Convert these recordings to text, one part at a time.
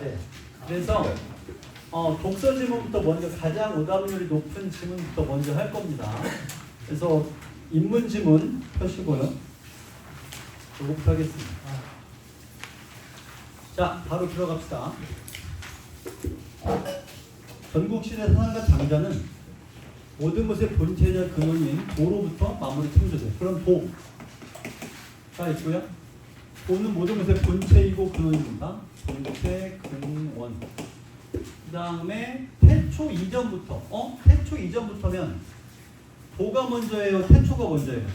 돼. 그래서 독서 지문부터 먼저 가장 오답률이 높은 지문부터 먼저 할 겁니다. 그래서 인문 지문 펴시고요. 요거부터 하겠습니다. 자, 바로 들어갑시다. 전국시대 사상가 장자는 모든 것의 본체자 근원인 도로부터 마무리 창조돼. 그럼 도가 있고요. 도는 모든 것의 본체이고 근원입니다. 본체, 근원. 그 다음에 태초 이전부터. 태초 이전부터면 도가 먼저예요? 태초가 먼저예요?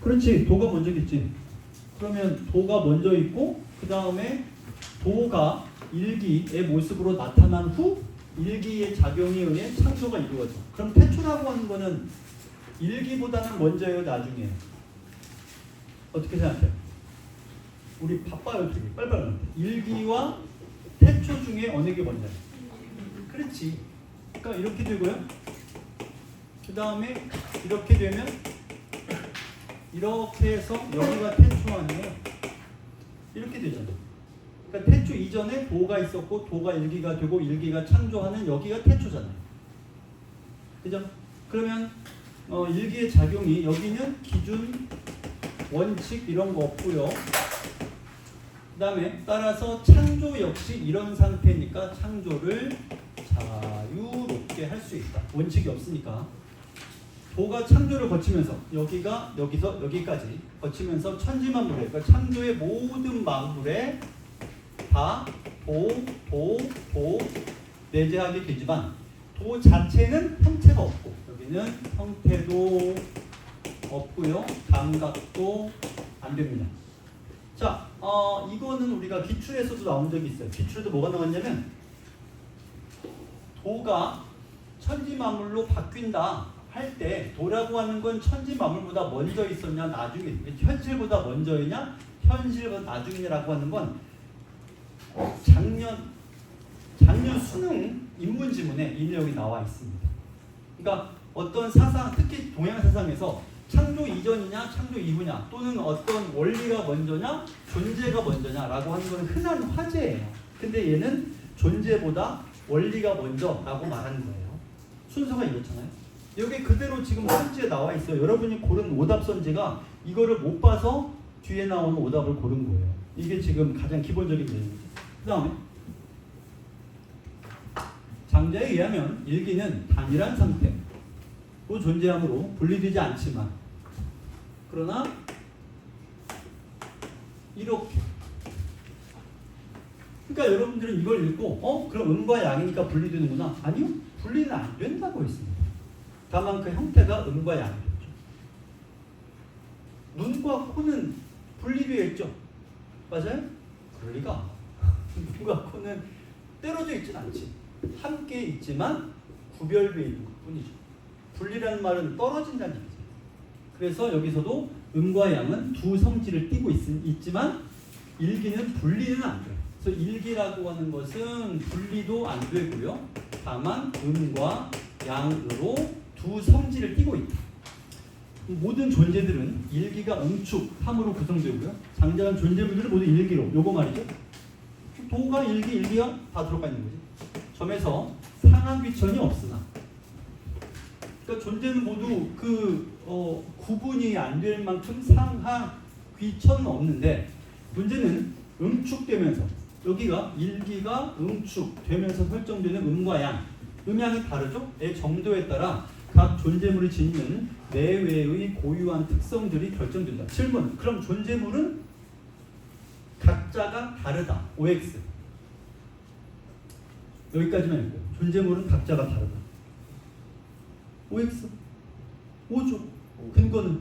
그렇지. 도가 먼저겠지. 그러면 도가 먼저 있고 그 다음에 도가 일기의 모습으로 나타난 후 일기의 작용에 의해 창조가 이루어져. 그럼 태초라고 하는 거는 일기보다는 먼저예요? 나중이에요? 어떻게 생각해요? 우리 바빠요 되게 빨리빨리. 일기와 태초 중에 어느 게 먼저예요? 그렇지. 그러니까 이렇게 되고요. 그 다음에 이렇게 되면 이렇게 해서 여기가 태초 아니에요? 이렇게 되잖아요. 그러니까 태초 이전에 도가 있었고 도가 일기가 되고 일기가 창조하는 여기가 태초잖아요. 그죠? 그러면 일기의 작용이 여기는 기준, 원칙 이런 거 없고요. 그 다음에 따라서 창조 역시 이런 상태니까 창조를 자유롭게 할 수 있다. 원칙이 없으니까. 도가 창조를 거치면서 여기가 여기서 여기까지 거치면서 천지만물에 그러니까 창조의 모든 만물에 다 도 내재하게 되지만 도 자체는 형태가 없고 여기는 형태도 없고요. 감각도 안 됩니다. 자, 이거는 우리가 기출에서도 나온 적이 있어요. 기출에도 뭐가 나왔냐면 도가 천지만물로 바뀐다 할 때 도라고 하는 건 천지만물보다 먼저 있었냐 나중에 현실보다 먼저이냐 현실보다 나중이냐라고 하는 건 작년 수능 인문지문에 이 내용이 나와 있습니다. 그러니까 어떤 사상, 특히 동양 사상에서 창조 이전이냐 창조 이후냐 또는 어떤 원리가 먼저냐 존재가 먼저냐라고 하는 건 흔한 화제예요. 근데 얘는 존재보다 원리가 먼저라고 말하는 거예요. 순서가 이렇잖아요. 여기 그대로 지금 선지에 나와 있어요. 여러분이 고른 오답 선지가 이거를 못 봐서 뒤에 나오는 오답을 고른 거예요. 이게 지금 가장 기본적인 내용이죠. 그 다음에 장자에 의하면 일기는 단일한 상태로 존재함으로 분리되지 않지만 그러나 이렇게 그러니까 여러분들은 이걸 읽고 그럼 음과 양이니까 분리되는구나. 아니요. 분리는 안 된다고 했습니다. 다만 그 형태가 음과 양이겠죠. 눈과 코는 분리되어 있죠. 맞아요? 그럴 리가. 눈과 코는 떨어져 있진 않지. 함께 있지만 구별되어 있는 것뿐이죠. 분리라는 말은 떨어진다는 얘기죠. 그래서 여기서도 음과 양은 두 성질을 띠고 있지만 일기는 분리는 안 돼요. 그래서 일기라고 하는 것은 분리도 안 되고요. 다만 음과 양으로 두 성질을 띠고 있다. 모든 존재들은 일기가 음축, 함으로 구성되고요. 장자는 존재물들은 모두 일기로. 요거 말이죠. 도가 일기가 다 들어가 있는 거지. 점에서 상하 귀천이 없으나. 그러니까 존재는 모두 구분이 안 될 만큼 상하 귀천은 없는데 문제는 음축되면서 여기가 일기가 음축되면서 설정되는 음과 양, 음양이 다르죠? 의 정도에 따라 각 존재물이 지니는 내외의 고유한 특성들이 결정된다. 질문, 그럼 존재물은 각자가 다르다. OX 여기까지만 읽고 존재물은 각자가 다르다. OX 오죠. 근거는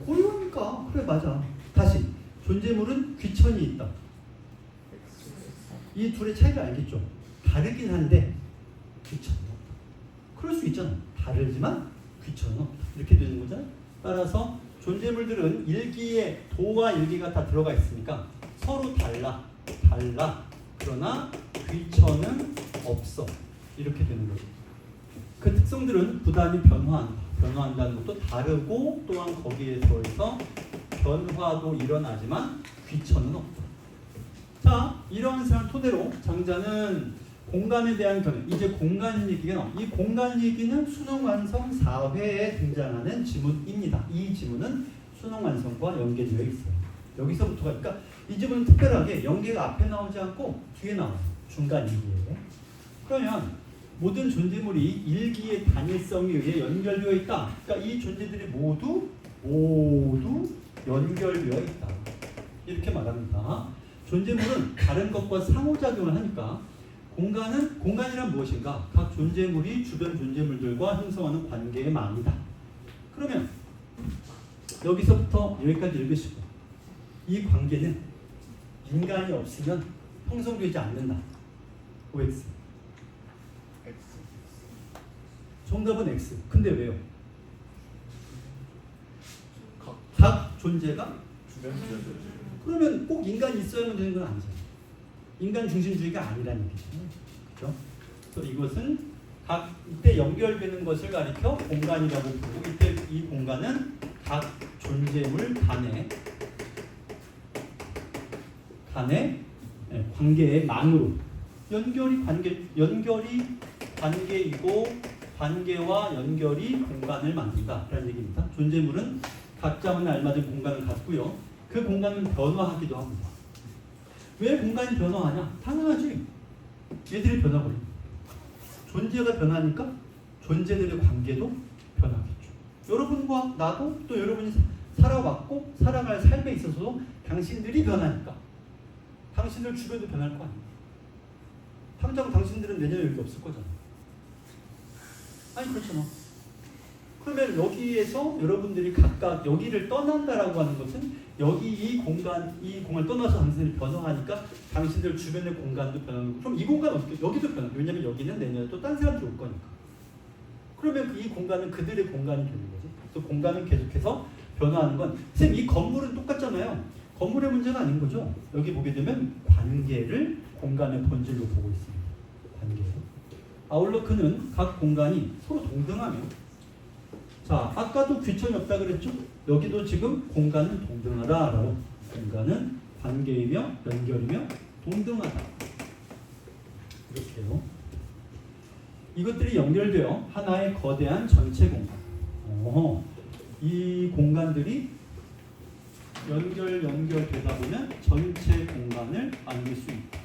고유하니까. 그래 맞아. 다시 존재물은 귀천이 있다. 이 둘의 차이를 알겠죠? 다르긴 한데 귀천은 없다. 그럴 수 있잖아. 다르지만 귀천은 없다. 이렇게 되는 거잖아요. 따라서 존재물들은 일기에 도와 일기가 다 들어가 있으니까 서로 달라. 그러나 귀천은 없어. 이렇게 되는 거죠. 그 특성들은 부단히 변화한다는 것도 다르고 또한 거기에 더해서 변화도 일어나지만 귀천은 없다. 자, 이런 사람 토대로 장자는 공간에 대한 견해, 이제 공간 얘기가 나옵니다. 이 공간 얘기는 수능 완성 4회에 등장하는 지문입니다. 이 지문은 수능 완성과 연계되어 있어요. 여기서부터가, 그러니까 이 지문은 특별하게 연계가 앞에 나오지 않고 뒤에 나와요. 중간 이기에. 그러면 모든 존재물이 일기의 단일성에 의해 연결되어 있다. 그러니까 이 존재들이 모두 연결되어 있다. 이렇게 말합니다. 존재물은 다른 것과 상호작용을 하니까 공간이란 무엇인가? 각 존재물이 주변 존재물들과 형성하는 관계의 망이다. 그러면 여기서부터 여기까지 읽으시고 이 관계는 인간이 없으면 형성되지 않는다. OX. 정답은 X. 근데 왜요? 각 존재가 그러면 꼭 인간이 있어야만 되는 건 아니잖아요. 인간 중심주의가 아니라는 얘기죠. 그렇죠? 그래서 이것은 이때 연결되는 것을 가리켜 공간이라고 부르고, 이때 이 공간은 각 존재물 간의 관계의 망으로 연결이 관계이고 관계와 연결이 공간을 만든다라는 얘기입니다. 존재물은 각자만의 알맞은 공간을 갖고요. 그 공간은 변화하기도 합니다. 왜 공간이 변화하냐? 당연하지. 얘들이 변화버립니다. 존재가 변하니까 존재들의 관계도 변하겠죠. 여러분과 나도 또 여러분이 살아왔고 살아갈 삶에 있어서도 당신들이 변하니까 당신들 주변도 변할 거 아닙니까? 당장 당신들은 내년에 여기 없을 거잖아. 아니 그렇잖아. 그러면 여기에서 여러분들이 각각 여기를 떠난다라고 하는 것은 여기 이 공간을 떠나서 당신들이 변화하니까 당신들 주변의 공간도 변하는 거고, 그럼 이 공간 어떻게 여기도 변하고, 왜냐면 여기는 내년에 또 딴 사람들이 올 거니까. 그러면 이 공간은 그들의 공간이 되는 거지. 그래서 공간은 계속해서 변화하는 건, 쌤 이 건물은 똑같잖아요. 건물의 문제가 아닌 거죠. 여기 보게 되면 관계를 공간의 본질로 보고 있습니다. 관계. 아울러 그는 각 공간이 서로 동등하며, 자 아까도 귀천이 없다 그랬죠? 여기도 지금 공간은 동등하다라고. 공간은 관계이며 연결이며 동등하다. 이렇게요. 이것들이 연결되어 하나의 거대한 전체 공간. 이 공간들이 연결되다 보면 전체 공간을 안길 수 있다.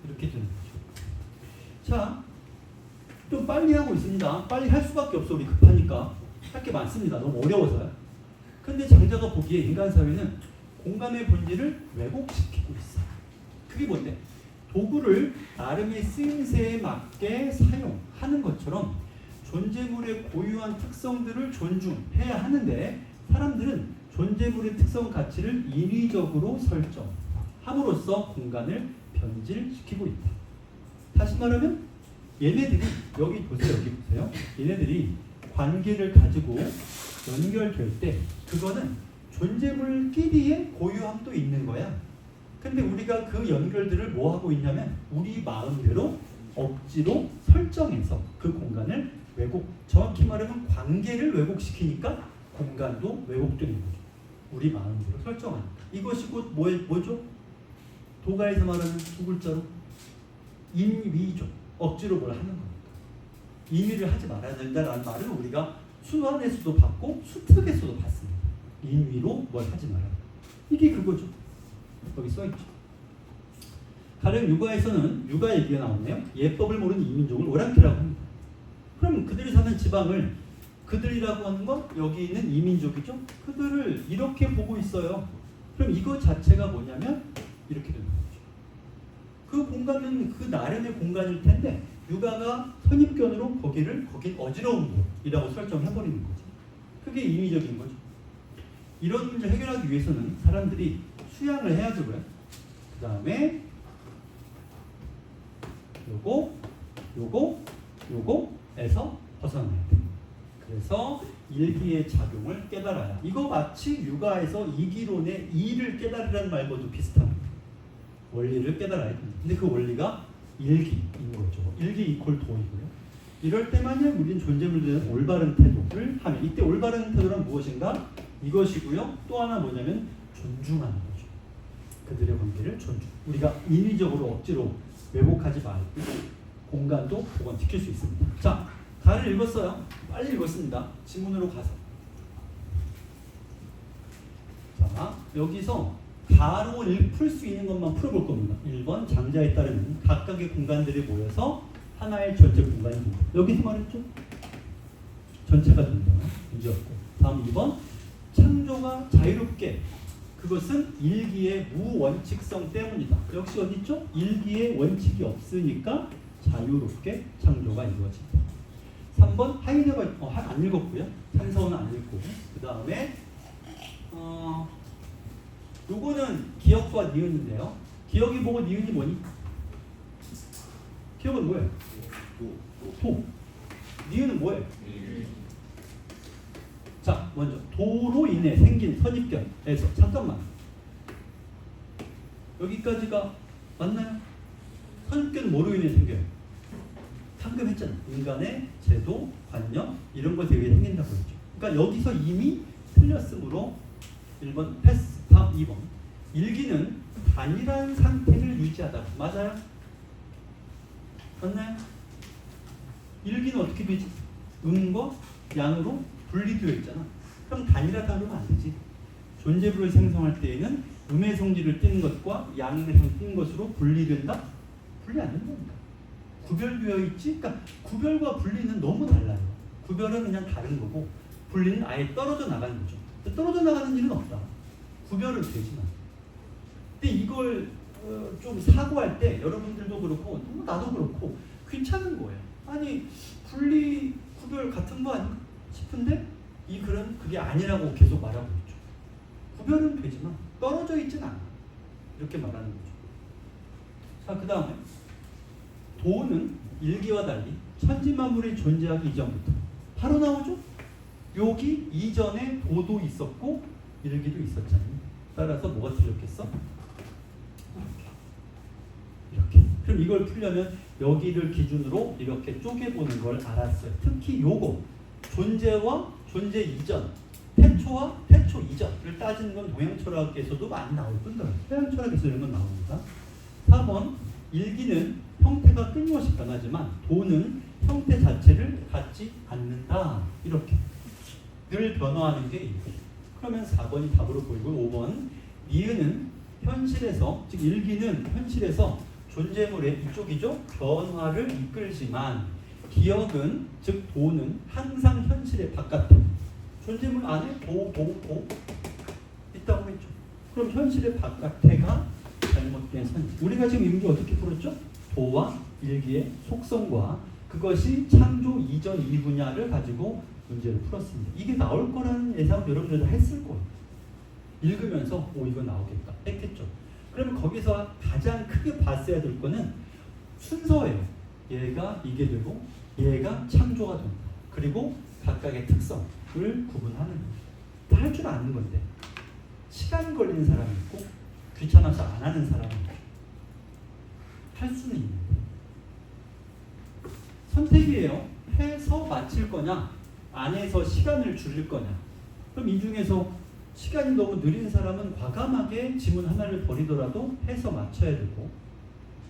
이렇게 되는 거죠. 자, 좀 빨리 하고 있습니다. 빨리 할 수밖에 없어. 우리 급하니까. 할 게 많습니다. 너무 어려워서요. 근데 장자가 보기에 인간 사회는 공간의 본질을 왜곡시키고 있어. 그게 뭔데? 도구를 나름의 쓰임새에 맞게 사용하는 것처럼 존재물의 고유한 특성들을 존중해야 하는데, 사람들은 존재물의 특성 가치를 인위적으로 설정함으로써 공간을 변질시키고 있다. 다시 말하면 얘네들이 여기 보세요. 얘네들이 관계를 가지고 연결될 때 그거는 존재물끼리의 고유함도 있는 거야. 근데 우리가 그 연결들을 뭐 하고 있냐면 우리 마음대로 억지로 설정해서 그 공간을 정확히 말하면 관계를 왜곡시키니까 공간도 왜곡되는 거죠. 우리 마음대로 설정하니까. 이것이 곧 뭐죠? 도가에서 말하는 두 글자로 인위죠. 억지로 뭘 하는 겁니다. 인위를 하지 말아야 된다라는 말을 우리가 수완에서도 봤고 수특에서도 봤습니다. 인위로 뭘 하지 말아야. 이게 그거죠. 여기 써있죠. 가령 육아에서는 육아 얘기가 나오네요. 예법을 모르는 이민족을 오랑캐라고 합니다. 그럼 그들이 사는 지방을, 그들이라고 하는 건 여기 있는 이민족이죠. 그들을 이렇게 보고 있어요. 그럼 이거 자체가 뭐냐면 이렇게 되는 거죠. 그 공간은 그 나름의 공간일 텐데 육아가 선입견으로 거긴 어지러운 곳이라고 설정해버리는 거죠. 그게 인위적인 거죠. 이런 문제 해결하기 위해서는 사람들이 수양을 해야 되고요. 그 다음에 요거에서 벗어나야 돼. 그래서 일기의 작용을 깨달아야. 이거 마치 육아에서 이기론의 이를 깨달으라는 말과도 비슷합니다. 원리를 깨달아야 됩니다. 근데 그 원리가 일기인 거죠. 일기 이퀄 도이고요. 이럴 때만야 우리는 존재물들에 대한 올바른 태도를 하면, 이때 올바른 태도란 무엇인가? 이것이고요. 또 하나 뭐냐면 존중하는 거죠. 그들의 관계를 존중. 우리가 인위적으로 억지로 왜곡하지 말고 공간도 보건시킬 수 있습니다. 자, 다를 읽었어요. 빨리 읽었습니다. 지문으로 가서. 자, 여기서 바로 풀 수 있는 것만 풀어볼 겁니다. 1번 장자에 따르면 각각의 공간들이 모여서 하나의 전체 공간이 됩니다. 여기서 말했죠? 전체가 된다. 문제였고. 다음 2번 창조가 자유롭게 그것은 일기의 무원칙성 때문이다. 역시 어디 있죠? 일기의 원칙이 없으니까 자유롭게 창조가 이루어진다. 3번 하이데거 안 읽었고요. 산서는 안 읽고. 그 다음에 요거는 기억과 니은인데요. 기억이 보고 니은이 뭐니? 기억은 뭐예요? 도. 니은은 뭐예요? 자, 먼저 도로 인해 생긴 선입견에서 잠깐만 여기까지가 맞나요? 선입견은 뭐로 인해 생겨요? 방금 했잖아. 인간의 제도, 관념 이런 것에 의해 생긴다고 했죠. 그러니까 여기서 이미 틀렸으므로 1번 패스. 다음 2번 일기는 단일한 상태를 유지하다. 맞아요? 맞나요? 일기는 어떻게 되지? 음과 양으로 분리되어 있잖아. 그럼 단일하다 그러면 안 되지. 존재부를 생성할 때에는 음의 성질을 띠는 것과 양의 성질을 띠는 것으로 분리된다? 분리 안 된다니까. 구별되어 있지? 그러니까 구별과 분리는 너무 달라요. 구별은 그냥 다른 거고 분리는 아예 떨어져 나가는 거죠. 떨어져 나가는 일은 없다. 구별은 되지만. 근데 이걸 좀 사고할 때 여러분들도 그렇고 나도 그렇고 귀찮은 거예요. 아니 분리 구별 같은 거 아닌가 싶은데 이 글은 그게 아니라고 계속 말하고 있죠. 구별은 되지만 떨어져 있진 않아. 이렇게 말하는 거죠. 자, 그 다음에 도는 일기와 달리 천지만물이 존재하기 이전부터 바로 나오죠. 여기 이전에 도도 있었고 일기도 있었잖아요. 따라서 뭐가 틀렸겠어? 이렇게. 그럼 이걸 풀려면 여기를 기준으로 이렇게 쪼개보는 걸 알았어요. 특히 요거 존재와 존재 이전, 태초와 태초 이전을 따지는 건 동양철학에서도 많이 나올 뿐더러 서양철학에서 이런 건 나옵니다. 4번 일기는 형태가 끊임없이 변하지만 도는 형태 자체를 갖지 않는다. 이렇게 늘 변화하는 게 일기. 그러면 4번이 답으로 보이고 5번 니은은 현실에서 즉 일기는 현실에서 존재물의 이쪽이죠. 변화를 이끌지만 기억은 즉 도는 항상 현실의 바깥에 존재물 안에 도 있다고 했죠. 그럼 현실의 바깥에가 잘못된 선지. 우리가 지금 일기 어떻게 풀었죠? 도와 일기의 속성과 그것이 창조 이전 이 분야를 가지고 문제를 풀었습니다. 이게 나올 거라는 예상은 여러분들도 했을 거예요. 읽으면서 이거 나오겠다 했겠죠. 그러면 거기서 가장 크게 봤어야 될 거는 순서예요. 얘가 이게 되고 얘가 창조가 된다. 그리고 각각의 특성을 구분하는 거죠. 다 할 줄 아는 건데 시간 걸리는 사람이 있고 귀찮아서 안 하는 사람이 있고 할 수는 있는데 선택이에요. 해서 마칠 거냐 안에서 시간을 줄일 거냐. 그럼 이 중에서 시간이 너무 느린 사람은 과감하게 지문 하나를 버리더라도 해서 맞춰야 되고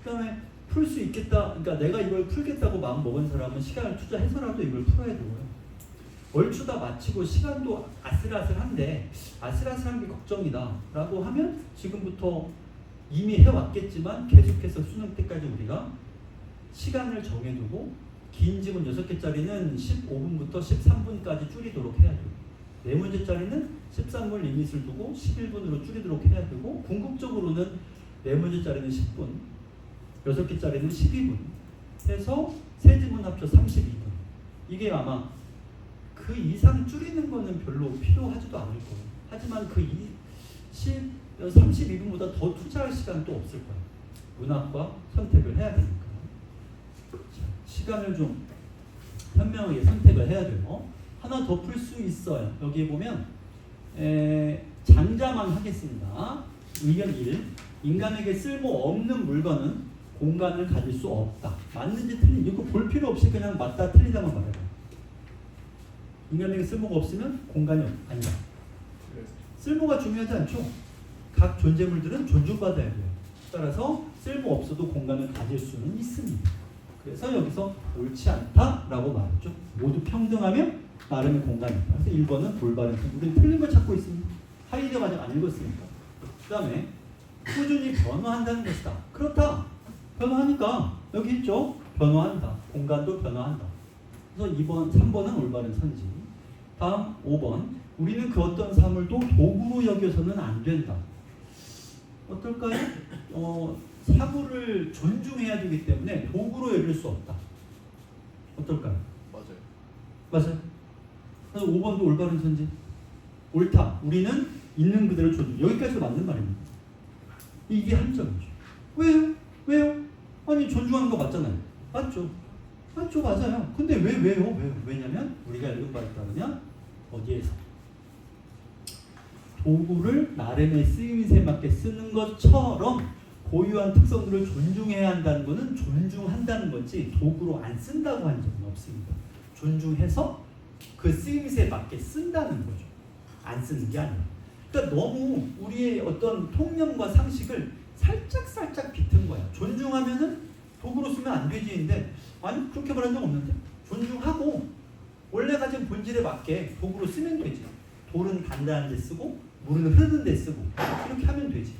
그 다음에 풀 수 있겠다. 그러니까 내가 이걸 풀겠다고 마음 먹은 사람은 시간을 투자해서라도 이걸 풀어야 되고요. 얼추 다 마치고 시간도 아슬아슬한데 아슬아슬한 게 걱정이다 라고 하면 지금부터 이미 해왔겠지만 계속해서 수능 때까지 우리가 시간을 정해두고 긴 지문 6개짜리는 15분부터 13분까지 줄이도록 해야 되고 4문제짜리는 13분 리밋을 두고 11분으로 줄이도록 해야 되고 궁극적으로는 4문제짜리는 10분 6개짜리는 12분 해서 3지문 합쳐 32분. 이게 아마 그 이상 줄이는 거는 별로 필요하지도 않을 거예요. 하지만 그 32분보다 더 투자할 시간도 없을 거예요. 문학과 선택을 해야 되니까. 시간을 좀 현명하게 선택을 해야 되고 하나 더 풀 수 있어요. 여기 보면 장자만 하겠습니다. 의견 1. 인간에게 쓸모없는 물건은 공간을 가질 수 없다. 맞는지 틀린지 이거 볼 필요 없이 그냥 맞다 틀리다만 말해요. 인간에게 쓸모가 없으면 공간이 아니다. 쓸모가 중요하지 않죠. 각 존재물들은 존중받아야 돼요. 따라서 쓸모 없어도 공간을 가질 수는 있습니다. 그래서 여기서 옳지 않다라고 말했죠. 모두 평등하며 나름의 공간이다. 그래서 1번은 돌바른 선. 우리는 틀린 걸 찾고 있습니다. 하이데가 아직 안 읽었으니까. 그 다음에 꾸준히 변화한다는 것이다. 그렇다. 변화하니까 여기 있죠. 변화한다. 공간도 변화한다. 그래서 2번, 3번은 올바른 선지. 다음 5번. 우리는 그 어떤 사물도 도구로 여겨서는 안 된다. 어떨까요? 사물을 존중해야 되기 때문에 도구로 여길 수 없다. 어떨까요? 맞아요. 맞아요. 그래서 5번도 올바른 선지. 옳다. 우리는 있는 그대로 존중. 여기까지도 맞는 말입니다. 이게 함정이죠. 왜요? 왜요? 아니 존중하는 거 맞잖아요. 맞죠? 맞죠? 맞아요. 근데 왜요? 왜냐면 우리가 읽은 바에 따르면 어디에서? 도구를 나름의 쓰임새 맞게 쓰는 것처럼 고유한 특성들을 존중해야 한다는 것은 존중한다는 거지 도구로 안 쓴다고 한 적은 없습니다. 존중해서 그 쓰임새에 맞게 쓴다는 거죠. 안 쓰는 게 아니에요. 그러니까 너무 우리의 어떤 통념과 상식을 살짝 비튼 거야. 존중하면은 도구로 쓰면 안 되지인데 아니 그렇게 말한 적 없는데 존중하고 원래 가진 본질에 맞게 도구로 쓰면 되지. 돌은 단단한 데 쓰고 물은 흐르는 데 쓰고 이렇게 하면 되지.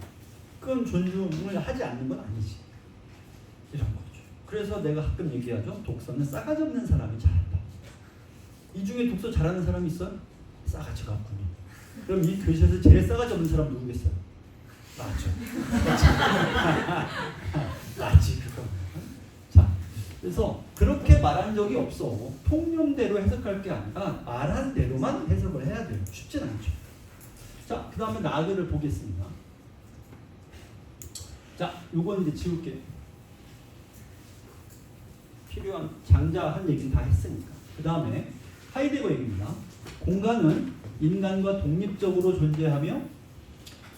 그건 존중을 하지 않는 건 아니지. 이런 거죠. 그래서 내가 가끔 얘기하죠. 독서는 싸가지 없는 사람이 잘한다. 이 중에 독서 잘하는 사람이 있어요? 싸가지가 없군요. 그럼 이 교실에서 제일 싸가지 없는 사람 누구겠어요? 맞죠. 맞지 그거. 자, 그래서 그렇게 말한 적이 없어. 통념대로 해석할 게 아니라 말한 대로만 해석을 해야 돼요. 쉽진 않죠. 자, 그 다음에 나그를 보겠습니다. 자, 요건 이제 지울게요. 필요한 장자 한 얘기는 다 했으니까. 그 다음에 하이데거 얘기입니다. 공간은 인간과 독립적으로 존재하며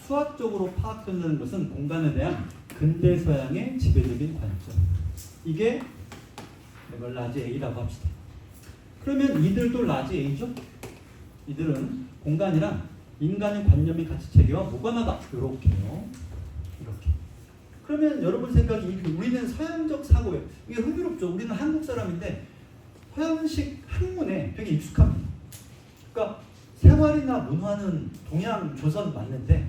수학적으로 파악된다는 것은 공간에 대한 근대 서양의 지배적인 관점. 이게 이걸 라지 A라고 합시다. 그러면 이들도 라지 A죠? 이들은 공간이란 인간의 관념이 가치 체계와 무관하다. 이렇게요. 이렇게. 그러면 여러분 생각이 우리는 서양적 사고예요. 이게 흥미롭죠. 우리는 한국 사람인데 서양식 학문에 되게 익숙합니다. 그러니까 생활이나 문화는 동양, 조선 맞는데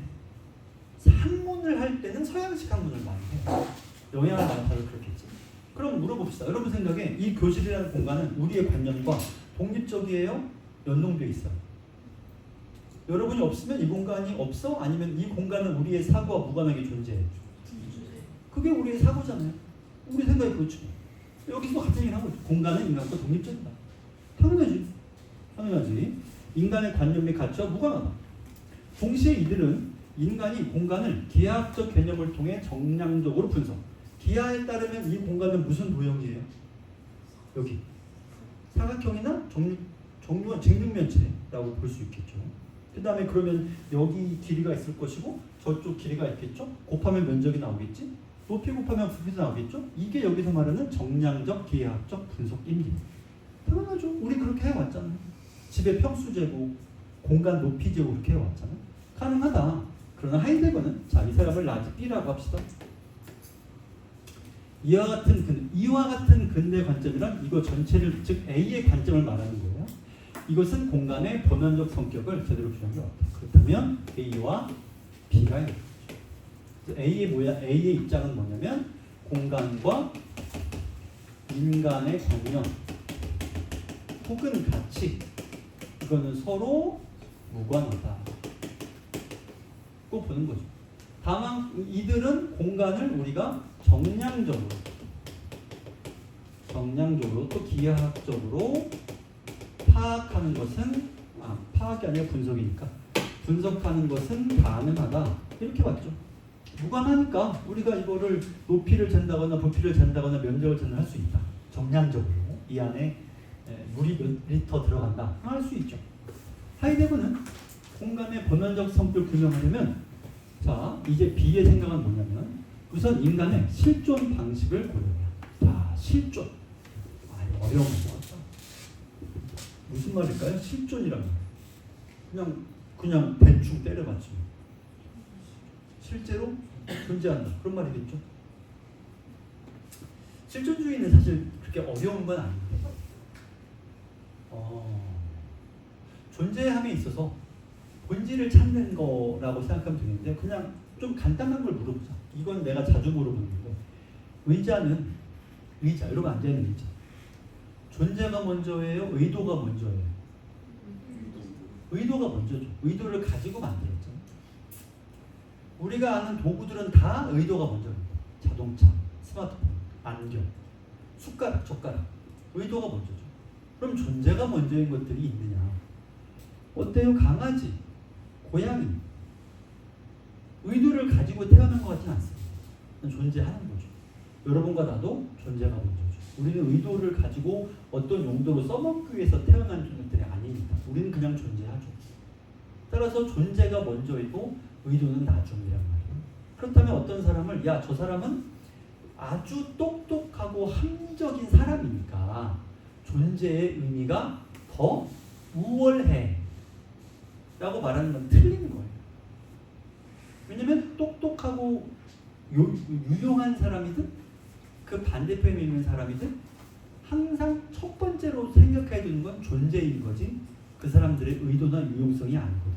학문을 할 때는 서양식 학문을 많이 해요. 영향을 많이 받아서 그렇겠지. 그럼 물어봅시다. 여러분 생각에 이 교실이라는 공간은 우리의 관념과 독립적이에요? 연동되어 있어요? 여러분이 없으면 이 공간이 없어? 아니면 이 공간은 우리의 사고와 무관하게 존재해요? 그게 우리의 사고잖아요. 우리 생각이 그렇죠. 여기서 같은 얘기를 하고 있죠. 공간은 인간과 독립적이다. 당연하지. 당연하지. 인간의 관념 및 가치와 무관하다. 동시에 이들은 인간이 공간을 기하학적 개념을 통해 정량적으로 분석. 기하에 따르면 이 공간은 무슨 도형이에요? 여기 사각형이나 정류원 직육면체라고 볼 수 있겠죠. 그 다음에 그러면 여기 길이가 있을 것이고 저쪽 길이가 있겠죠. 곱하면 면적이 나오겠지. 높이 곱하면 부피도 나오겠죠. 이게 여기서 말하는 정량적 기하학적 분석입니다. 당연하죠. 우리 그렇게 해왔잖아요. 집의 평수 재고, 공간 높이 재고 그렇게 해왔잖아요. 가능하다. 그러나 하이데거는 자, 이 사람을 라지 B라고 합시다. 이와 같은 근대 관점이란 이거 전체를 즉 A의 관점을 말하는 거예요. 이것은 공간의 본원적 성격을 제대로 주장해 왔다. 그렇다면 A와 B가 있는 거죠. A의 입장은 뭐냐면 공간과 인간의 관념 혹은 가치 이거는 서로 무관하다. 꼭 보는 거죠. 다만 이들은 공간을 우리가 정량적으로 또 기하학적으로 파악하는 것은 파악이 아니라 분석이니까 분석하는 것은 가능하다 이렇게 봤죠. 무관하니까 우리가 이거를 높이를 잰다거나 부피를 잰다거나 면적을 재는 할 수 있다. 정량적으로 이 안에 물이 몇 리터 들어간다 할 수 있죠. 하이데거는 공간의 본원적 성격을 규명하려면 자 이제 B의 생각은 뭐냐면 우선 인간의 실존 방식을 고려해요. 자 실존 어려운 것 같다. 무슨 말일까요? 실존이라는 그냥 그냥 대충 때려봤지. 실제로 존재한다. 그런 말이겠죠. 실존주의는 사실 그렇게 어려운 건 아닌데 존재함에 있어서 본질을 찾는 거라고 생각하면 되는데 그냥 좀 간단한 걸 물어보자. 이건 내가 자주 물어보는데 의자 이러고 앉아있는 의자 존재가 먼저예요? 의도가 먼저예요? 의도가 먼저죠. 의도를 가지고 만들었잖아요. 우리가 아는 도구들은 다 의도가 먼저입니다. 자동차, 스마트폰, 안경, 숟가락, 젓가락 의도가 먼저죠. 그럼 존재가 먼저인 것들이 있느냐? 어때요? 강아지, 고양이 의도를 가지고 태어난 것 같지는 않습니다. 존재하는 거죠. 여러분과 나도 존재가 먼저죠. 우리는 의도를 가지고 어떤 용도로 써먹기 위해서 태어난 존재들이 아닙니다. 우리는 그냥 존재하죠. 따라서 존재가 먼저이고 의도는 나중이란 말이에요. 그렇다면 어떤 사람을 저 사람은 아주 똑똑하고 합리적인 사람이니까 존재의 의미가 더 우월해 라고 말하는 건 틀린 거예요. 왜냐면 똑똑하고 유용한 사람이든 그 반대편에 있는 사람이든 항상 첫 번째로 생각해야 되는 건 존재인 거지 그 사람들의 의도나 유용성이 아니거든요.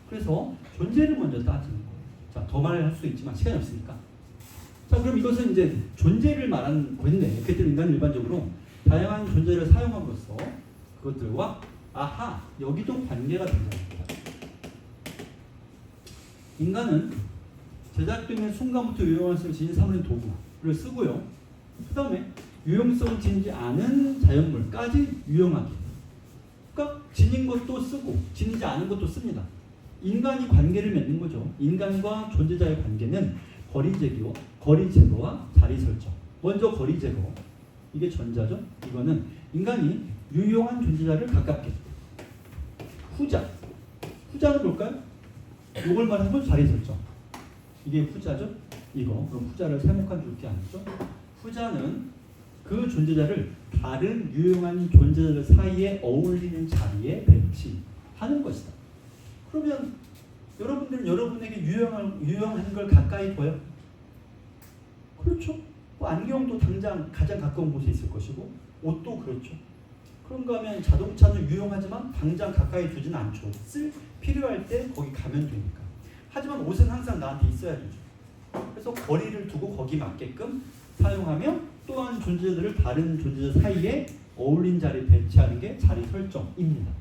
그래서 존재를 먼저 따지는 거예요. 자, 더 말을 할 수 있지만 시간이 없으니까. 자, 그럼 이것은 이제 존재를 말하는 거인데 그때 인간은 일반적으로 다양한 존재를 사용함으로써 그것들과 여기도 관계가 등장합니다. 인간은 제작되는 순간부터 유용성을 지닌 사물인 도구를 쓰고요. 그 다음에 유용성을 지니지 않은 자연물까지 유용하게. 그러니까 지닌 것도 쓰고 지니지 않은 것도 씁니다. 인간이 관계를 맺는 거죠. 인간과 존재자의 관계는 거리 제거와 자리 설정. 먼저 거리 제거. 이게 전자죠. 이거는 인간이 유용한 존재자를 가깝게. 후자는 뭘까요? 요걸 말하면 자리 설정. 이게 후자죠. 이거. 그럼 후자를 세목한 줄게 아니죠? 후자는 그 존재자를 다른 유용한 존재자들 사이에 어울리는 자리에 배치하는 것이다. 그러면 여러분들은 여러분에게 유용한 걸 가까이 둬요? 그렇죠. 안경도 당장 가장 가까운 곳에 있을 것이고 옷도 그렇죠. 그런가 하면 자동차는 유용하지만 당장 가까이 두진 않죠. 필요할 때 거기 가면 되니까. 하지만 옷은 항상 나한테 있어야 되죠. 그래서 거리를 두고 거기 맞게끔 사용하며 또한 존재들을 다른 존재들 사이에 어울린 자리에 배치하는 게 자리 설정입니다.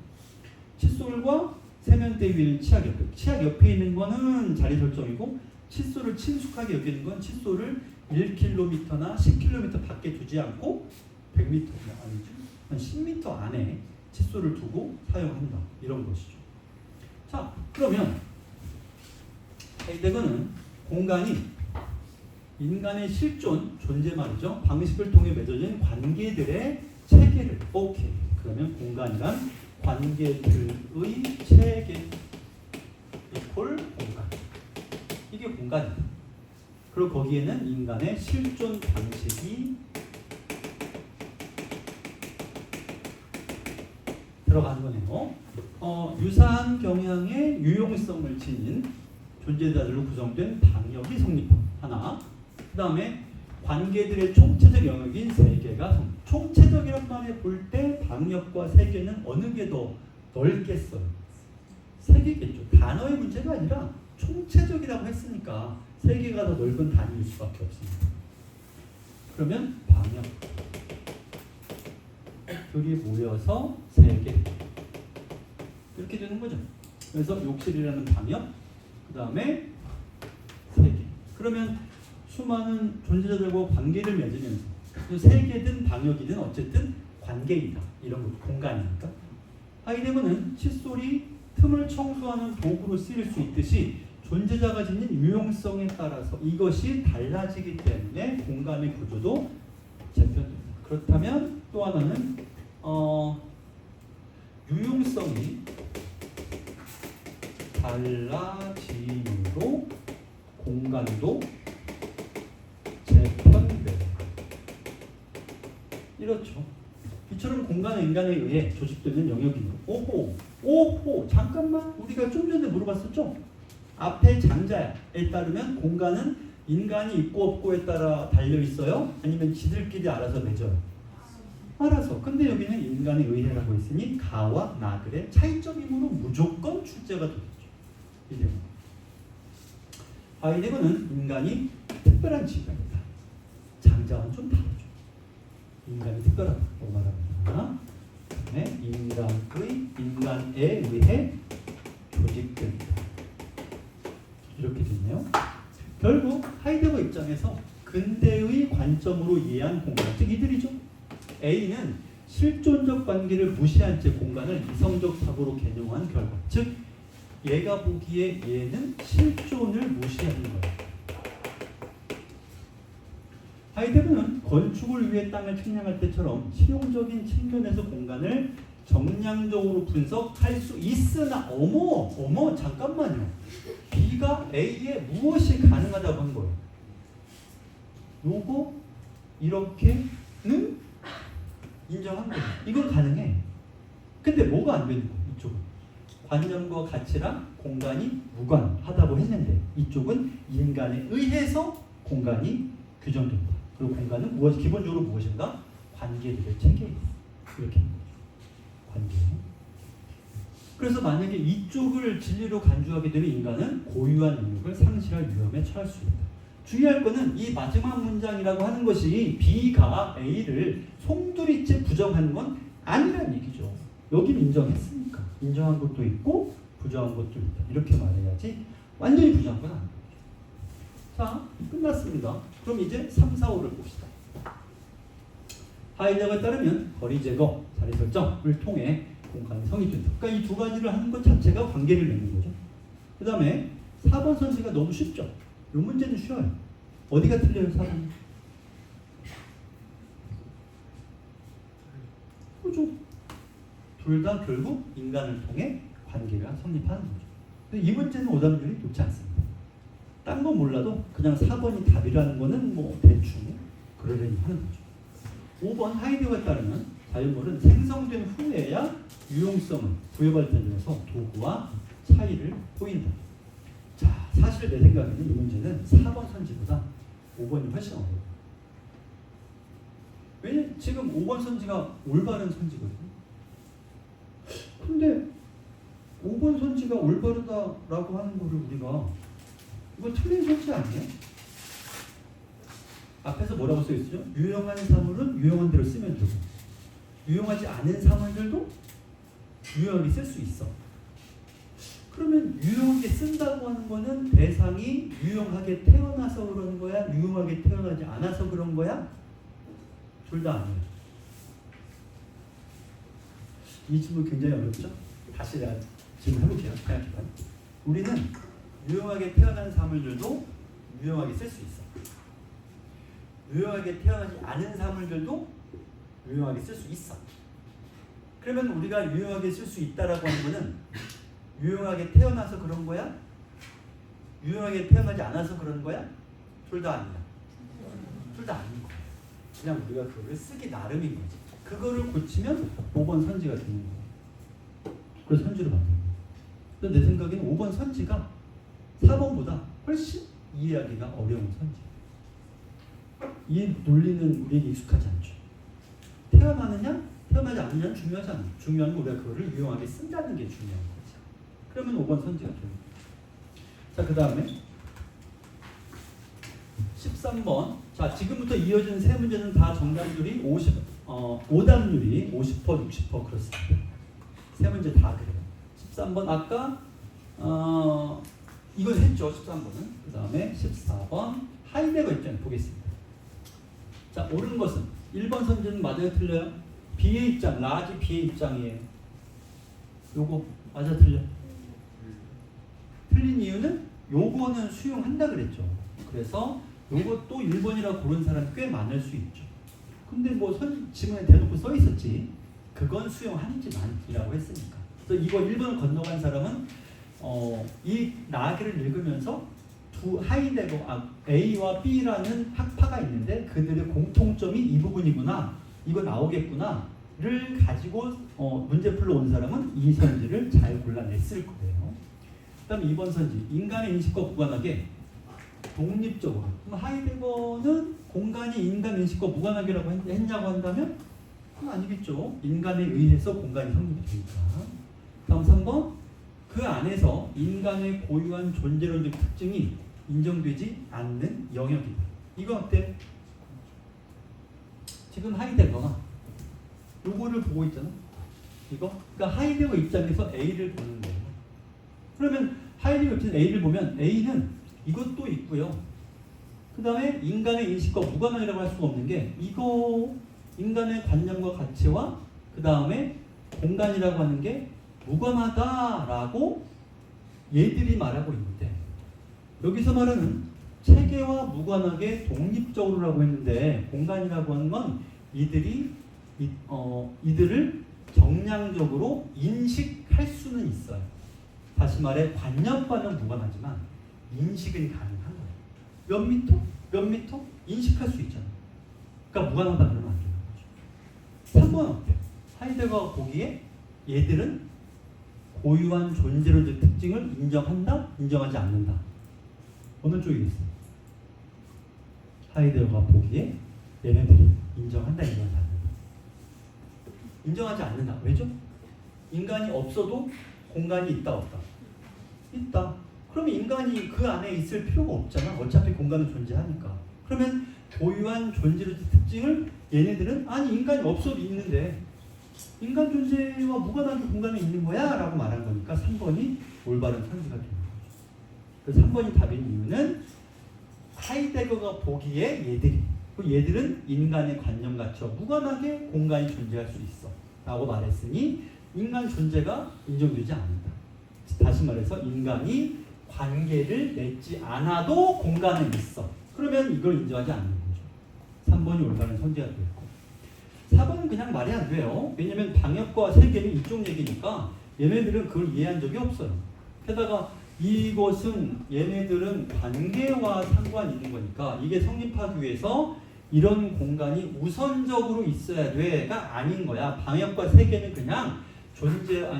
칫솔과 세면대 위의 치약 옆에 있는 거는 자리 설정이고 칫솔을 친숙하게 여기는 건 칫솔을 1km나 10km 밖에 두지 않고 100m 아니죠. 한 10m 안에 칫솔을 두고 사용한다. 이런 것이죠. 자, 그러면 하이데거는 공간이 인간의 실존, 존재 말이죠. 방식을 통해 맺어진 관계들의 체계를 그러면 공간이란 관계들의 체계 이퀄 공간. 이게 공간이다. 그리고 거기에는 인간의 실존 방식이 들어가는 거네요. 유사한 경향의 유용성을 지닌 존재자들로 구성된 방역이 성립함. 하나. 그 다음에 관계들의 총체적 영역인 세계가 성립. 총체적이란 말에 볼 때 방역과 세계는 어느 게 더 넓겠어요? 세계겠죠. 단어의 문제가 아니라 총체적이라고 했으니까 세계가 더 넓은 단위일 수밖에 없습니다. 그러면 방역들이 모여서 세계 이렇게 되는 거죠. 그래서 욕실이라는 방역, 그 다음에 세계. 그러면 수많은 존재자들과 관계를 맺으면서 세계든 방역이든 어쨌든 관계이다. 이런 것, 공간이니까. 하이데거는 칫솔이 틈을 청소하는 도구로 쓰일 수 있듯이 존재자가 지닌 유용성에 따라서 이것이 달라지기 때문에 공간의 구조도 재편됩니다. 그렇다면 또 하나는 유용성이 달라짐으로 공간도 재편돼. 이렇죠. 이처럼 공간은 인간에 의해 조직되는 영역이므로 오호, 잠깐만, 우리가 좀 전에 물어봤었죠? 앞에 장자에 따르면 공간은 인간이 있고 없고에 따라 달려 있어요? 아니면 지들끼리 알아서 맺어요? 알아서. 근데 여기는 인간의 의해라고 했으니 가와 나글의 차이점이므로 무조건 출제가 되겠죠. 이제 하이데거는 인간이 특별한 지각이다. 장자와는 좀 다르죠. 인간이 특별하다고 말합니다. 네, 인간에 의해 조직된다. 이렇게 됐네요. 결국 하이데거 입장에서 근대의 관점으로 이해한 공간, 즉 이들이죠. A는 실존적 관계를 무시한 채 공간을 이성적 사고로 개념한 결과, 즉 얘가 보기에 얘는 실존을 무시하는 거예요. 하이데거는 건축을 위해 땅을 측량할 때처럼 실용적인 측면에서 공간을 정량적으로 분석할 수 있으나 어머 잠깐만요. B가 A에 무엇이 가능하다고 한 거예요? 요거 이렇게는 인정한 거예요. 이건 가능해. 근데 뭐가 안 되는 거예요? 이쪽은 관념과 가치랑 공간이 무관하다고 했는데 이쪽은 인간에 의해서 공간이 규정된다. 그리고 공간은 기본적으로 무엇인가? 관계들의 체계. 이렇게 관계. 그래서 만약에 이쪽을 진리로 간주하게 되면 인간은 고유한 능력을 상실할 위험에 처할 수 있다. 주의할 것은 이 마지막 문장이라고 하는 것이 B가 A를 송두리째 부정하는 건 아니란 얘기죠. 여기는 인정했으니까. 인정한 것도 있고 부정한 것도 있다. 이렇게 말해야지 완전히 부정한 건 아니에요. 자, 끝났습니다. 그럼 이제 3, 4, 5를 봅시다. 하이데거에 따르면 거리 제거, 자리 설정을 통해 공간이 성립된다. 그러니까 이 두 가지를 하는 것 자체가 관계를 맺는 거죠. 그 다음에 4번 선지가 너무 쉽죠. 이 문제는 쉬워요. 어디가 틀려요, 4번? 그죠? 둘 다 결국 인간을 통해 관계가 성립하는 거죠. 근데 이 문제는 오답률이 높지 않습니다. 딴 건 몰라도 그냥 4번이 답이라는 거는 뭐 대충 그러려니 하는 거죠. 5번 하이데거에 따르면 자유물은 생성된 후에야 유용성을 부여받을 점에서 도구와 차이를 보인다. 자, 사실 내 생각에는 이 문제는 4번 선지보다 5번이 훨씬 어려워요. 왜냐면 지금 5번 선지가 올바른 선지거든요. 근데 5번 선지가 올바르다라고 하는 거를 우리가 이거 틀린 선지 아니에요? 앞에서 뭐라고 써있죠? 유용한 사물은 유용한 대로 쓰면 되고 유용하지 않은 사물들도 유용하게 쓸 수 있어. 그러면 유용하게 쓴다고 하는 거는 대상이 유용하게 태어나서 그런 거야? 유용하게 태어나지 않아서 그런 거야? 둘 다 아니에요. 이 질문 굉장히 어렵죠? 다시 내가 질문 해볼게요. 생각해봐요. 우리는 유용하게 태어난 사물들도 유용하게 쓸 수 있어. 유용하게 태어나지 않은 사물들도 유용하게 쓸 수 있어. 그러면 우리가 유용하게 쓸 수 있다라고 하는 거는 유용하게 태어나서 그런 거야? 유용하게 태어나지 않아서 그런 거야? 둘 다 아니다. 둘 다 아닌 거야. 그냥 우리가 그거를 쓰기 나름인 거지. 그거를 고치면 5번 선지가 되는 거야. 그래서 선지를 만드는 거야. 근데 내 생각에는 5번 선지가 4번보다 훨씬 이해하기가 어려운 선지. 이 논리는 우리에게 익숙하지 않죠. 태어나느냐, 태어나지 않느냐는 중요하지 않아요. 중요한 건 우리가 그거를 유용하게 쓴다는 게 중요한 거죠. 그러면 5번 선지가 됩니다. 자, 그 다음에 13번. 자, 지금부터 이어지는 세 문제는 다 정답률이 오답률이 50%, 60% 그렇습니다. 세 문제 다 그래요. 13번 아까 이건 했죠. 13번은. 그 다음에 14번 하이데거 입장 보겠습니다. 자, 옳은 것은 1번 선지는 맞아요, 틀려요? B의 입장, 라지 B의 입장이에요. 요거 맞아, 틀려? 틀린 이유는 요거는 수용한다 그랬죠. 그래서 요것도 1번이라고 고른 사람이 꽤 많을 수 있죠. 근데 뭐 지문에 대놓고 써 있었지. 그건 수용하지만이라고 했으니까. 그래서 이거 1번을 건너간 사람은 이 나그를 읽으면서 하이데거 A와 B라는 학파가 있는데 그들의 공통점이 이 부분이구나. 이거 나오겠구나. 가지고 문제풀러 온 사람은 이 선지를 잘 골라냈을 거예요. 그다음에 2번 선지, 인간의 인식과 무관하게 독립적으로. 그럼 하이데거는 공간이 인간 인식과 무관하게라고 했냐고 한다면 그건 아니겠죠. 인간에 의해서 공간이 성립이 되니까. 다음 3번, 그 안에서 인간의 고유한 존재론적 특징이 인정되지 않는 영역이다. 이거 어때? 지금 하이데거가 요거를 보고 있잖아. 이거? 그러니까 하이데거 입장에서 A를 보는 거예요. 그러면 하이데거 입장에서 A를 보면 A는 이것도 있고요. 그 다음에 인간의 인식과 무관하다고 할 수가 없는 게 이거 인간의 관념과 가치와 그 다음에 공간이라고 하는 게 무관하다라고 얘들이 말하고 있는데 여기서 말하는 체계와 무관하게 독립적으로라고 했는데 공간이라고 하는 건 이들을 정량적으로 인식할 수는 있어요. 다시 말해 관념과는 무관하지만 인식은 가능한 거예요. 몇 미터? 몇 미터? 인식할 수 있잖아. 그러니까 무관하다 그러면 안 되는 거죠. 3번 어때요? 하이데거가 보기에 얘들은 고유한 존재론적 특징을 인정한다? 인정하지 않는다? 어느 쪽이겠어요? 하이데거가 보기에 얘네들이 인정한다, 인정하지 않는다? 인정하지 않는다. 왜죠? 인간이 없어도 공간이 있다, 없다? 있다. 그러면 인간이 그 안에 있을 필요가 없잖아. 어차피 공간은 존재하니까. 그러면 고유한 존재론적 특징을 얘네들은 아니 인간이 없어도 있는데 인간 존재와 무관하게 공간에 있는 거야 라고 말한 거니까 3번이 올바른 선지가 되는 거죠. 그래서 3번이 답인 이유는 하이데거가 보기에 얘들은 인간의 관념 가치와 무관하게 공간이 존재할 수 있어 라고 말했으니 인간 존재가 인정되지 않는다. 다시 말해서 인간이 관계를 맺지 않아도 공간은 있어. 그러면 이걸 인정하지 않는 거죠. 3번이 올바른 선지가 되고 4번은 그냥 말이 안 돼요. 왜냐면 방역과 세계는 이쪽 얘기니까 얘네들은 그걸 이해한 적이 없어요. 게다가 이것은 얘네들은 관계와 상관이 있는 거니까 이게 성립하기 위해서 이런 공간이 우선적으로 있어야 돼가 아닌 거야. 방역과 세계는 그냥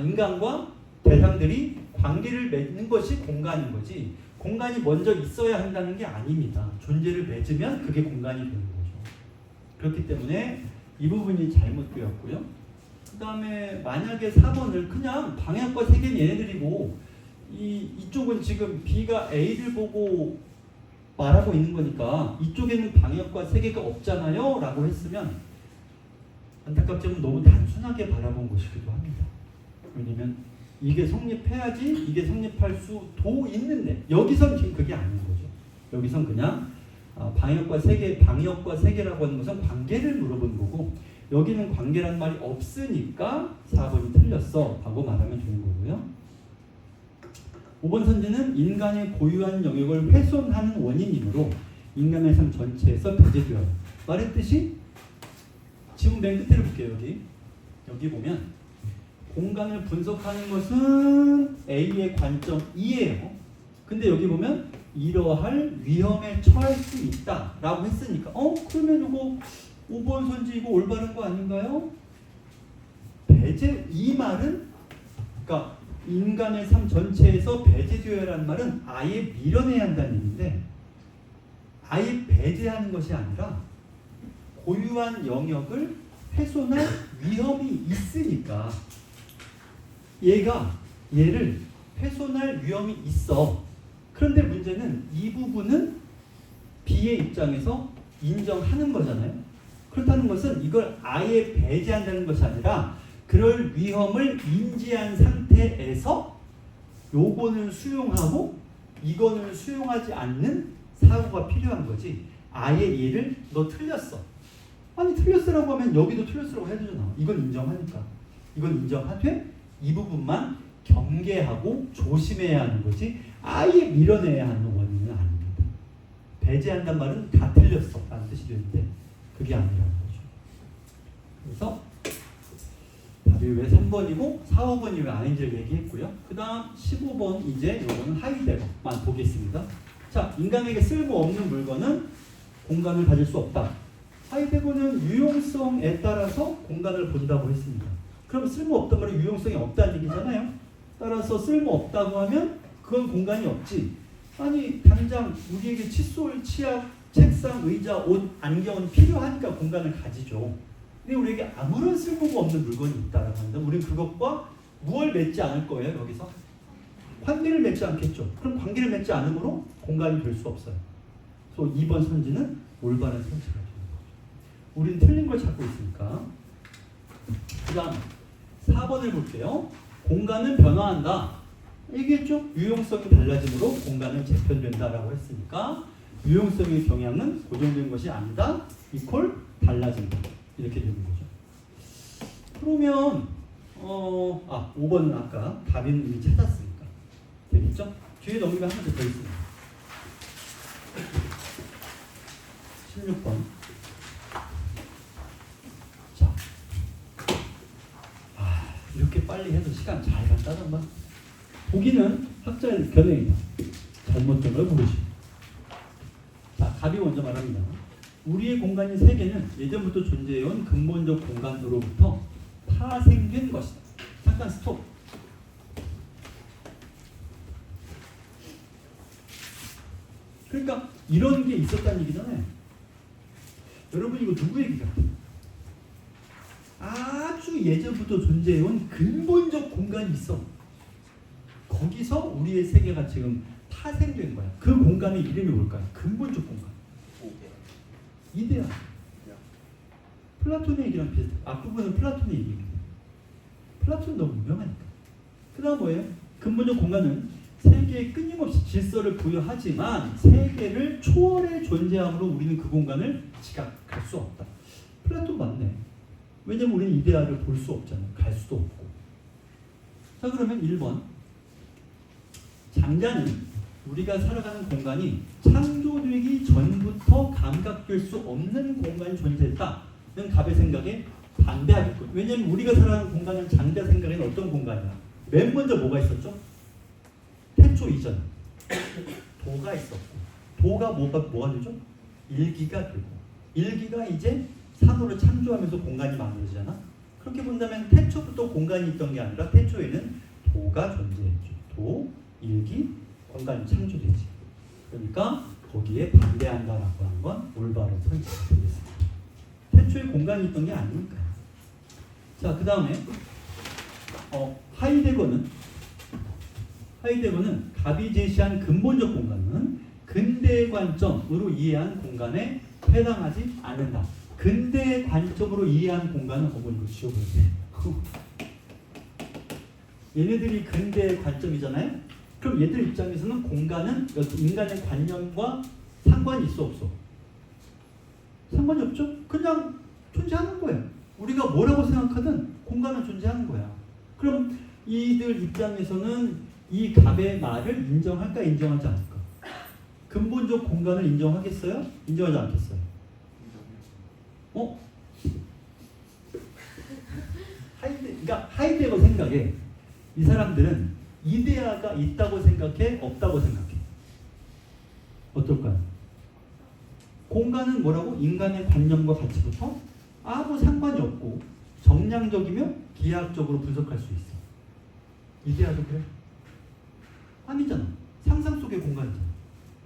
인간과 대상들이 관계를 맺는 것이 공간인 거지 공간이 먼저 있어야 한다는 게 아닙니다. 존재를 맺으면 그게 공간이 되는 거죠. 그렇기 때문에 이 부분이 잘못되었고요. 그 다음에 만약에 4번을 그냥 방향과 세계는 얘네들이고 이쪽은 지금 B가 A를 보고 말하고 있는 거니까 이쪽에는 방향과 세계가 없잖아요 라고 했으면 안타깝지만 너무 단순하게 바라본 것이기도 합니다. 왜냐면 이게 성립해야지 이게 성립할 수도 있는데 여기선 지금 그게 아닌 거죠. 여기선 그냥 방역과 세계라고 하는 것은 관계를 물어본 거고 여기는 관계란 말이 없으니까 4번이 틀렸어 하고 말하면 좋은 거고요. 5번 선지는 인간의 고유한 영역을 훼손하는 원인이므로 인간의 삶 전체에서 배제되어요. 말했듯이 지금 맨 끝에를 볼게요. 여기 보면 공간을 분석하는 것은 A의 관점 2예요. 근데 여기 보면 이러할 위험에 처할 수 있다 라고 했으니까 그러면 이거 5번 선지 이거 올바른 거 아닌가요? 배제 이 말은 그러니까 인간의 삶 전체에서 배제되어야라는 말은 아예 밀어내야 한다는 얘기인데 아예 배제하는 것이 아니라 고유한 영역을 훼손할 위험이 있으니까 얘를 훼손할 위험이 있어. 그런데 문제는 이 부분은 B의 입장에서 인정하는 거잖아요. 그렇다는 것은 이걸 아예 배제한다는 것이 아니라 그럴 위험을 인지한 상태에서 요거는 수용하고 이거는 수용하지 않는 사고가 필요한 거지. 아예 얘를 너 틀렸어. 아니 틀렸으라고 하면 여기도 틀렸으라고 해야 되잖아. 이건 인정하니까. 이건 인정하되 이 부분만 경계하고 조심해야 하는 거지 아예 밀어내야 하는 원인은 아닙니다. 배제한단 말은 다 틀렸어 라는 뜻이 되는데 그게 아니라는 거죠. 그래서 답이 왜 3번이고 4, 5번이 왜 아닌지를 얘기했고요. 그 다음 15번 이제 요거는 하이데거만 보겠습니다. 자, 인간에게 쓸모없는 물건은 공간을 가질 수 없다. 하이데거는 유용성에 따라서 공간을 본다고 했습니다. 그럼 쓸모없단 말은 유용성이 없다는 얘기잖아요. 따라서 쓸모없다고 하면 그건 공간이 없지. 아니 당장 우리에게 칫솔, 치약, 책상, 의자, 옷, 안경은 필요하니까 공간을 가지죠. 근데 우리에게 아무런 쓸모가 없는 물건이 있다라고 한다면 우리는 그것과 무엇을 맺지 않을 거예요. 여기서 관계를 맺지 않겠죠. 그럼 관계를 맺지 않으므로 공간이 될 수 없어요. 그래서 2번 선지는 올바른 선지가 되는 거죠. 우리는 틀린 걸 찾고 있으니까. 그 다음 4번을 볼게요. 공간은 변화한다. 얘기했죠? 유용성이 달라짐으로 공간은 재편된다라고 했으니까 유용성의 경향은 고정된 것이 아니다. 이퀄 달라진다. 이렇게 되는 거죠. 그러면 5번은 아까 답은 이미 찾았으니까 되겠죠? 뒤에 넘기면 한 문제 더 있습니다. 16번. 자, 이렇게 빨리 해도 시간 잘 간다는 말. 보기는 학자의 견해이다. 잘못된 걸 고르시오. 자, 답이 먼저 말합니다. 우리의 공간인 세계는 예전부터 존재해온 근본적 공간으로부터 파생된 것이다. 잠깐 스톱. 그러니까 이런 게 있었다는 얘기잖아요. 여러분 이거 누구 얘기 같아요? 아주 예전부터 존재해온 근본적 공간이 있어. 거기서 우리의 세계가 지금 파생된 거야. 그 공간의 이름이 뭘까요? 근본적 공간. 이데아. 플라톤의 얘기랑 비슷해. 앞부분은 플라톤의 얘기입니다. 플라톤 너무 유명하니까. 그 다음 뭐예요? 근본적 공간은 세계에 끊임없이 질서를 부여하지만 세계를 초월해 존재함으로 우리는 그 공간을 지각할 수 없다. 플라톤 맞네. 왜냐면 우리는 이데아를 볼 수 없잖아요. 갈 수도 없고. 자, 그러면 1번. 장자는 우리가 살아가는 공간이 창조되기 전부터 감각될 수 없는 공간이 존재했다는 답의 생각에 반대하겠군. 왜냐하면 우리가 살아가는 공간은 장자 생각에는 어떤 공간이야? 맨 먼저 뭐가 있었죠? 태초 이전 도가 있었고, 도가 뭐가 되죠? 일기가 되고, 일기가 이제 산호를 창조하면서 공간이 만들어지잖아. 그렇게 본다면 태초부터 공간이 있던 게 아니라 태초에는 도가 존재했죠. 도, 일기, 공간이 창조되지. 그러니까 거기에 반대한다라고 하는 건 올바른 선지가 되겠습니다. 태초에 공간이 있던 게 아니니까요. 자, 그 다음에 하이데거는 갑이 제시한 근본적 공간은 근대의 관점으로 이해한 공간에 해당하지 않는다. 근대의 관점으로 이해한 공간은 이거 지워버렸네. 얘네들이 근대의 관점이잖아요. 그럼 얘들 입장에서는 공간은 인간의 관념과 상관이 있어 없어? 상관이 없죠? 그냥 존재하는 거예요. 우리가 뭐라고 생각하든 공간은 존재하는 거야. 그럼 이들 입장에서는 이 갑의 말을 인정할까 인정하지 않을까? 근본적 공간을 인정하겠어요? 인정하지 않겠어요? 그러니까 하이데거 생각에 이 사람들은 이데아가 있다고 생각해? 없다고 생각해? 어떨까요? 공간은 뭐라고? 인간의 관념과 가치부터 아무 상관이 없고 정량적이며 기하학적으로 분석할 수 있어. 이데아도 그래? 아니잖아. 상상 속의 공간이잖아.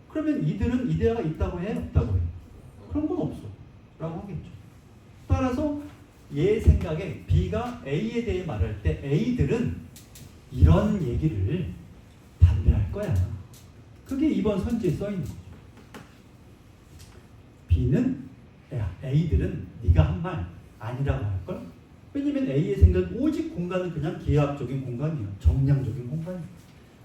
그러면 이들은 이데아가 있다고 해? 없다고 해? 그런 건 없어. 라고 하겠죠. 따라서 얘 생각에 B가 A에 대해 말할 때 A들은 이런 얘기를 반대할 거야. 그게 이번 선지에 써 있는 거죠. B는 A들은 네가 한 말 아니라고 할걸? 왜냐면 A의 생각 오직 공간은 그냥 기하학적인 공간이야. 정량적인 공간이야.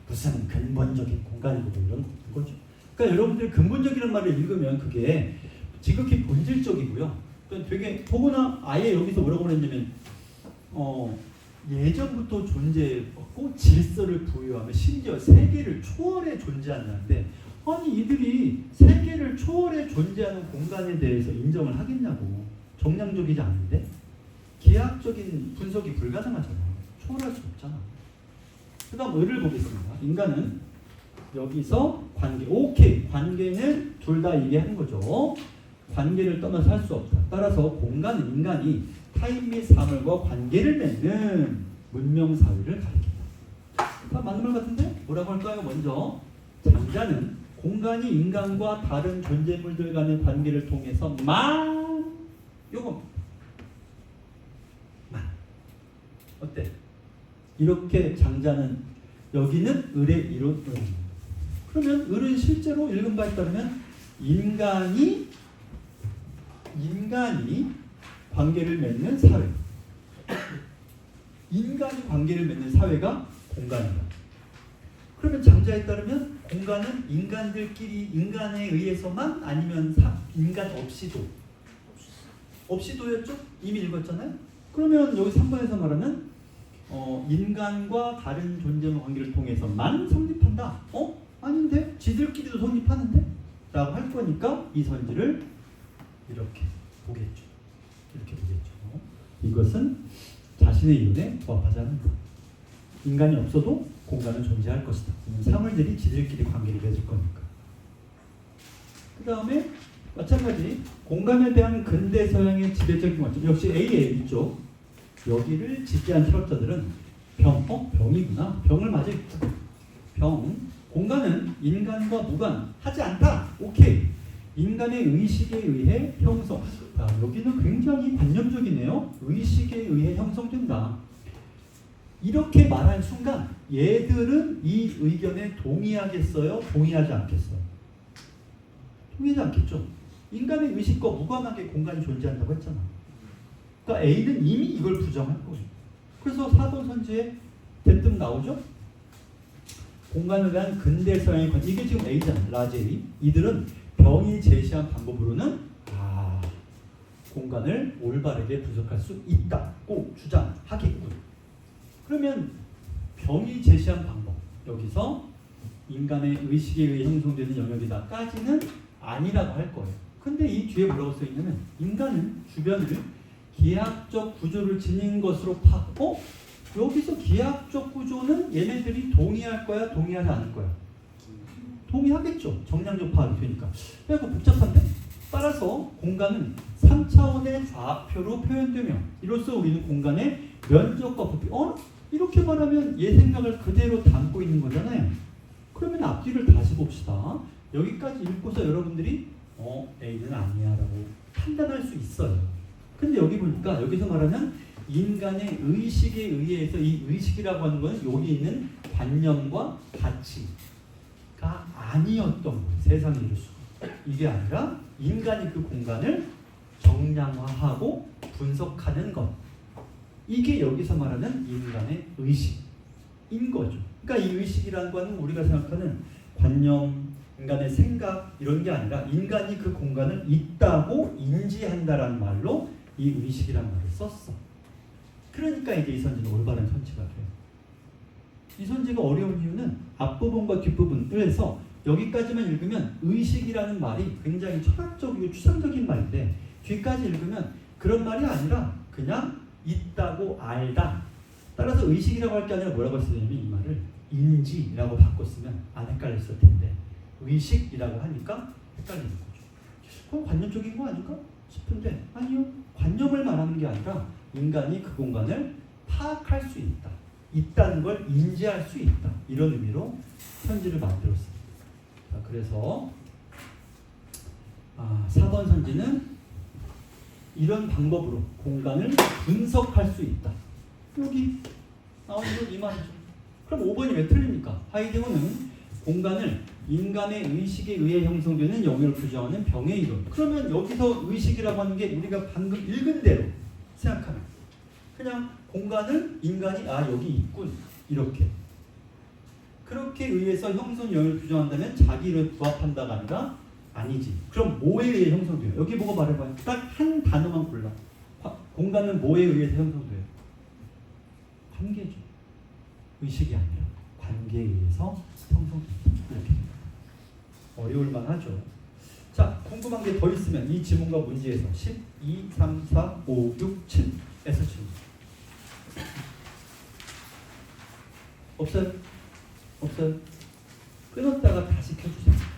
무슨 근본적인 공간이고 이런 거죠. 그러니까 여러분들 근본적이라는 말을 읽으면 그게 지극히 본질적이고요. 되게 더구나 아예 여기서 뭐라고 그랬냐면 예전부터 존재했고 질서를 부여하며 심지어 세계를 초월해 존재한다는데 아니 이들이 세계를 초월해 존재하는 공간에 대해서 인정을 하겠냐고. 정량적이지 않은데 기하학적인 분석이 불가능하잖아. 초월할 수 없잖아. 그 다음 의를 보겠습니다. 인간은 여기서 관계, 오케이. 관계는 둘 다 얘기하는 거죠. 관계를 떠나서 할 수 없다. 따라서 공간은 인간이 타인 및 사물과 관계를 맺는 문명 사회를 가리킨다. 다 맞는 말 같은데? 뭐라고 할까요? 먼저 장자는 공간이 인간과 다른 존재물들 간의 관계를 통해서만 요겁니다. 만. 어때? 이렇게 장자는 여기는 을의 이론. 그러면 을은 실제로 읽은 바에 따르면 인간이 관계를 맺는 사회. 인간이 관계를 맺는 사회가 공간이다. 그러면 장자에 따르면 공간은 인간들끼리 인간에 의해서만 아니면 인간 없이도였죠? 이미 읽었잖아요. 그러면 여기 3번에서 말하는 인간과 다른 존재의 관계를 통해서만 성립한다. 아닌데? 지들끼리도 성립하는데? 라고 할 거니까 이 선지를 이렇게 보겠죠. 이것은 자신의 이론에 부합하지 않는다. 인간이 없어도 공간은 존재할 것이다. 사물들이 지들끼리 관계를 맺을 거니까. 그 다음에 마찬가지 공간에 대한 근대 서양의 지배적인 관점. 역시 A의 이쪽. 여기를 지지한 철학자들은 병이구나. 병을 맞을 공간은 인간과 무관하지 않다. 오케이. 인간의 의식에 의해 형성. 여기는 굉장히 관념적이네요. 의식에 의해 형성된다. 이렇게 말한 순간 얘들은 이 의견에 동의하겠어요? 동의하지 않겠어요? 동의하지 않겠죠. 인간의 의식과 무관하게 공간이 존재한다고 했잖아. 그러니까 A는 이미 이걸 부정할 거예요. 그래서 4번 선지에 대뜸 나오죠. 공간에 대한 근대 서양의 관점. 이게 지금 A잖아. 라지 A. 이들은 병이 제시한 방법으로는 공간을 올바르게 분석할 수 있다고 주장하겠군. 그러면 병이 제시한 방법, 여기서 인간의 의식에 의해 형성되는 영역이다까지는 아니라고 할 거예요. 근데 이 뒤에 뭐라고 써있냐면 인간은 주변을 기하학적 구조를 지닌 것으로 파고 여기서 기하학적 구조는 얘네들이 동의할 거야? 동의하지 않을 거야? 동의하겠죠. 정량적 파악이 되니까. 이거 복잡한데? 따라서 공간은 3차원의 좌표로 표현되며 이로써 우리는 공간의 면적과 부피 이렇게 말하면 얘 생각을 그대로 담고 있는 거잖아요. 그러면 앞뒤를 다시 봅시다. 여기까지 읽고서 여러분들이 A는 아니야 라고 판단할 수 있어요. 근데 여기 보니까 여기서 말하는 인간의 의식에 의해서 이 의식이라고 하는 건 여기 있는 관념과 가치가 아니었던 거예요. 세상에 이룰 수가. 이게 아니라 인간이 그 공간을 정량화하고 분석하는 것. 이게 여기서 말하는 인간의 의식인 거죠. 그러니까 이 의식이라는 건 우리가 생각하는 관념, 인간의 생각 이런 게 아니라 인간이 그 공간을 있다고 인지한다라는 말로 이 의식이라는 말을 썼어. 그러니까 이게 이 선지는 올바른 선지가 돼요. 이 선지가 어려운 이유는 앞부분과 뒷부분을 해서 여기까지만 읽으면 의식이라는 말이 굉장히 철학적이고 추상적인 말인데 뒤까지 읽으면 그런 말이 아니라 그냥 있다고 알다. 따라서 의식이라고 할 게 아니라 뭐라고 쓰냐면 이 말을 인지라고 바꿨으면 안 헷갈렸을 텐데 의식이라고 하니까 헷갈리는 거죠. 그럼 관념적인 거 아닌가 싶은데 아니요. 관념을 말하는 게 아니라 인간이 그 공간을 파악할 수 있다. 있다는 걸 인지할 수 있다. 이런 의미로 편지를 만들었습니다. 자, 그래서 4번 선지는 이런 방법으로 공간을 분석할 수 있다. 여기 나오는 건 이 말이죠. 그럼 5번이 왜 틀립니까? 하이데거는 공간을 인간의 의식에 의해 형성되는 영역을 규정하는 병의 이론. 그러면 여기서 의식이라고 하는 게 우리가 방금 읽은 대로 생각하면 그냥 공간을 인간이 여기 있군 이렇게 그렇게 의해서 형성 영역을 규정한다면 자기를 부합한다가 아니라 아니지. 그럼 뭐에 의해 형성돼요? 여기 보고 말해봐요. 딱 한 단어만 골라. 공간은 뭐에 의해서 형성돼요? 관계죠. 의식이 아니라 관계에 의해서 형성된다. 이렇게 어려울만 하죠. 자, 궁금한 게 더 있으면 이 지문과 문제에서 10, 2, 3, 4, 5, 6, 7에서 질문. 없어요? 없어요? 끊었다가 다시 켜주세요.